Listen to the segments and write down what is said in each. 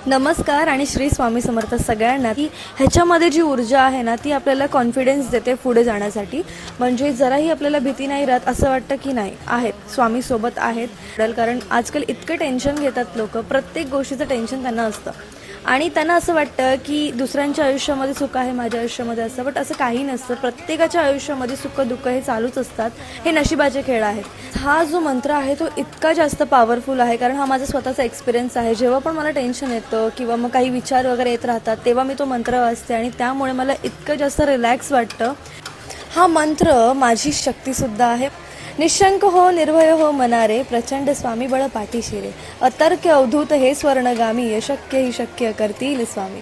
नमस्कार आणि श्री स्वामी समर्थ सगळ्यांना। की ह्याच्यामध्ये जी ऊर्जा आहे ना ती आपल्याला कॉन्फिडन्स देते पुढे जाण्यासाठी। म्हणजे जराही आपल्याला भीती नाही राहत, असं वाटतं की नाही आहेत स्वामी सोबत आहेत। कारण आजकाल इतकं टेन्शन घेतात लोक, प्रत्येक गोष्टीचं टेन्शन त्यांना असतं आणि त्यांना असं वाटतं की दुसऱ्यांच्या आयुष्यामध्ये सुख आहे, माझ्या आयुष्यामध्ये असतं, बट असं काही नसतं। प्रत्येकाच्या आयुष्यामध्ये सुख दुःख हे चालूच असतात, हे नशिबाचे खेळ आहेत। हा जो मंत्र आहे तो इतका जास्त पॉवरफुल आहे, कारण हा माझा स्वतःचा एक्सपिरियन्स आहे। जेव्हा पण मला टेन्शन येतं किंवा मग काही विचार वगैरे येत राहतात तेव्हा मी तो मंत्र वाचते आणि त्यामुळे मला इतकं जास्त रिलॅक्स वाटतं। हा मंत्र माझी शक्तीसुद्धा आहे। निशंक हो निर्भय हो मनारे, प्रचंड स्वामी बळ पाठीशी रे। अतर्क्य अवधूत हे स्वर्णगामी, अशक्य ही शक्य करतील स्वामी।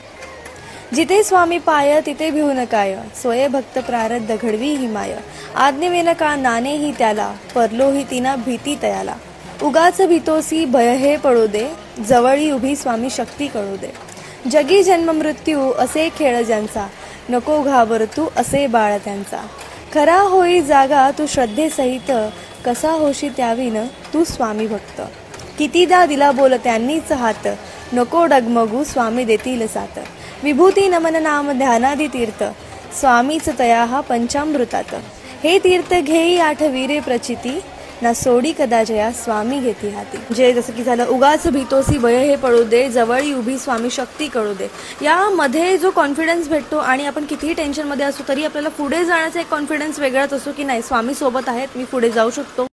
जिथे स्वामी पाय तिथे भिवू नकाय, स्वय भक्त प्रारब्ध घडवी ही माय। आज्ञेविन का नाणे ही त्याला, परलो ही तिना भीती तयाला। उगाच भीतोसी भय हे पडू दे, जवळी उभी स्वामी शक्ती कळू दे। जगी जन्म मृत्यू असे खेळ ज्यांचा, नको घाबरतू असे बाळ त्यांचा। खरा होई जागा तू श्रद्धेसहित, कसा होशी त्याविन तू स्वामी भक्त। कितीदा दिला बोल त्यांनीच हात, नको डगमगू स्वामी देतील साथ। विभूती नमन नाम ध्यानादी तीर्थ, स्वामीच तया हा पंचामृतात। हे तीर्थ घेई आठवीरे प्रचिती, ना सोडी कदाचया स्वामी घेती हाती। जे जसं की झालं उगाच भीतोसी भय हे पडू दे, जवळी उभी स्वामी शक्ती कळू दे। यामध्ये जो कॉन्फिडन्स भेटतो आणि आपण कितीही टेन्शनमध्ये असू तरी आपल्याला पुढे जाण्याचा एक कॉन्फिडन्स वेगळाच असतो की नाही, स्वामी सोबत आहेत, मी पुढे जाऊ शकतो।